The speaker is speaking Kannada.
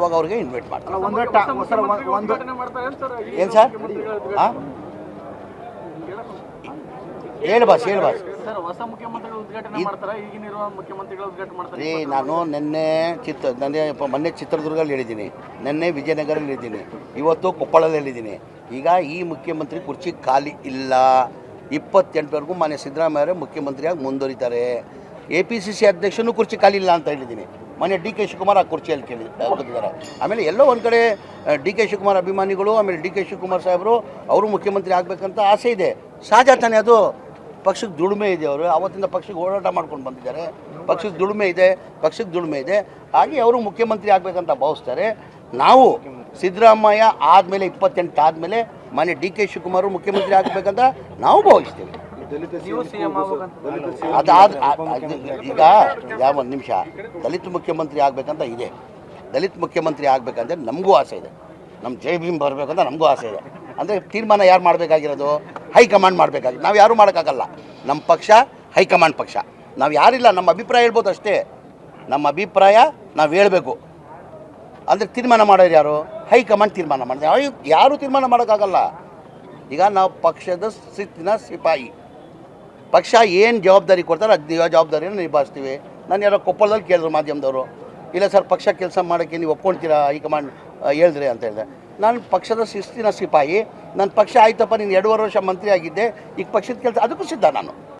ಅವಾಗ ಅವ್ರಿಗೆ ಇನ್ವೈಟ್ ಮಾಡ್ತಾರೆ. ಏನು ಸರ್? ಹಾಂ, ಹೇಳಿ ಬಾಸ್ ನಾನು ಮೊನ್ನೆ ಚಿತ್ರದುರ್ಗದಲ್ಲಿ ಹೇಳಿದ್ದೀನಿ, ನಿನ್ನೆ ವಿಜಯನಗರಲ್ಲಿ ಹೇಳಿದ್ದೀನಿ, ಇವತ್ತು ಕೊಪ್ಪಳದಲ್ಲಿ ಹೇಳಿದ್ದೀನಿ. ಈಗ ಈ ಮುಖ್ಯಮಂತ್ರಿ ಕುರ್ಚಿ ಖಾಲಿ ಇಲ್ಲ. 28ವರೆಗೂ ಮಾನ್ಯ ಸಿದ್ದರಾಮಯ್ಯ ಮುಖ್ಯಮಂತ್ರಿಯಾಗಿ ಮುಂದುವರಿತಾರೆ. APCC ಅಧ್ಯಕ್ಷನೂ ಕುರ್ಚಿ ಖಾಲಿ ಇಲ್ಲ ಅಂತ ಹೇಳಿದ್ದೀನಿ. ಮೊನ್ನೆ DK ಶಿವಕುಮಾರ್ ಆ ಕುರ್ಚಿಯಲ್ಲಿ ಕೂತಿದ್ದಾರೆ. ಆಮೇಲೆ ಎಲ್ಲೋ ಒಂದು ಕಡೆ DK ಶಿವಕುಮಾರ್ ಅಭಿಮಾನಿಗಳು, ಆಮೇಲೆ DK ಶಿವಕುಮಾರ್ ಸಾಹೇಬರು ಅವರು ಮುಖ್ಯಮಂತ್ರಿ ಆಗಬೇಕಂತ ಆಸೆ ಇದೆ. ಸಹಜ ತಾನೇ, ಅದು ಪಕ್ಷಕ್ಕೆ ದುಡಿಮೆ ಇದೆ. ಅವರು ಆವತ್ತಿಂದ ಪಕ್ಷಕ್ಕೆ ಹೋರಾಟ ಮಾಡ್ಕೊಂಡು ಬಂದಿದ್ದಾರೆ. ಪಕ್ಷಕ್ಕೆ ದುಡಿಮೆ ಇದೆ ಹಾಗೆ ಅವರು ಮುಖ್ಯಮಂತ್ರಿ ಆಗಬೇಕಂತ ಭಾವಿಸ್ತಾರೆ. ನಾವು ಸಿದ್ದರಾಮಯ್ಯ ಆದಮೇಲೆ 28 ಆದಮೇಲೆ ಮಾನ್ಯ DK ಶಿವಕುಮಾರ್ ಮುಖ್ಯಮಂತ್ರಿ ಆಗಬೇಕಂತ ನಾವು ಭಾವಿಸ್ತೀವಿ. ಈಗ ಒಂದು ನಿಮಿಷ, ದಲಿತ ಮುಖ್ಯಮಂತ್ರಿ ಆಗಬೇಕಂತ ಇದೆ. ದಲಿತ ಮುಖ್ಯಮಂತ್ರಿ ಆಗಬೇಕಂದ್ರೆ ನಮಗೂ ಆಸೆ ಇದೆ. ನಮ್ಮ ಜೈ ಭೀಮ್ ಬರಬೇಕಂತ ನಮಗೂ ಆಸೆ ಇದೆ. ಅಂದರೆ ತೀರ್ಮಾನ ಯಾರು ಮಾಡಬೇಕಾಗಿರೋದು? ಹೈಕಮಾಂಡ್ ಮಾಡಬೇಕಾಗಿ. ನಾವು ಯಾರೂ ಮಾಡೋಕ್ಕಾಗಲ್ಲ. ನಮ್ಮ ಪಕ್ಷ ಹೈಕಮಾಂಡ್ ಪಕ್ಷ. ನಾವು ಯಾರಿಲ್ಲ, ನಮ್ಮ ಅಭಿಪ್ರಾಯ ಹೇಳ್ಬೋದು ಅಷ್ಟೇ. ನಮ್ಮ ಅಭಿಪ್ರಾಯ ನಾವು ಹೇಳಬೇಕು. ಅಂದರೆ ತೀರ್ಮಾನ ಮಾಡೋರು ಯಾರು? ಹೈಕಮಾಂಡ್ ತೀರ್ಮಾನ ಮಾಡಿದೆ. ಯಾರೂ ತೀರ್ಮಾನ ಮಾಡೋಕ್ಕಾಗಲ್ಲ. ಈಗ ನಾವು ಪಕ್ಷದ ಶಿಸ್ತಿನ ಸಿಪಾಯಿ. ಪಕ್ಷ ಏನು ಜವಾಬ್ದಾರಿ ಕೊಡ್ತಾರೆ ಅದು ಜವಾಬ್ದಾರಿಯನ್ನು ನಿಭಾಯಿಸ್ತೀವಿ. ನಾನು ಯಾರೋ ಕೊಪ್ಪಳದಲ್ಲಿ ಕೇಳಿದ್ರು ಮಾಧ್ಯಮದವರು, ಇಲ್ಲ ಸರ್ ಪಕ್ಷ ಕೆಲಸ ಮಾಡೋಕ್ಕೆ ನೀವು ಒಪ್ಕೊಳ್ತೀರಾ ಹೈಕಮಾಂಡ್ ಹೇಳಿದ್ರಿ ಅಂತ ಹೇಳಿದೆ. ನಾನು ಪಕ್ಷದ ಶಿಸ್ತಿನ ಸಿಪಾಯಿ. ನನ್ನ ಪಕ್ಷ ಆಯ್ತಪ್ಪ, ನೀನು 2.5 ವರ್ಷ ಮಂತ್ರಿ ಆಗಿದ್ದೆ, ಈಗ ಪಕ್ಷದ ಕೆಲಸ ಅದಕ್ಕೂ ಸಿದ್ಧ ನಾನು.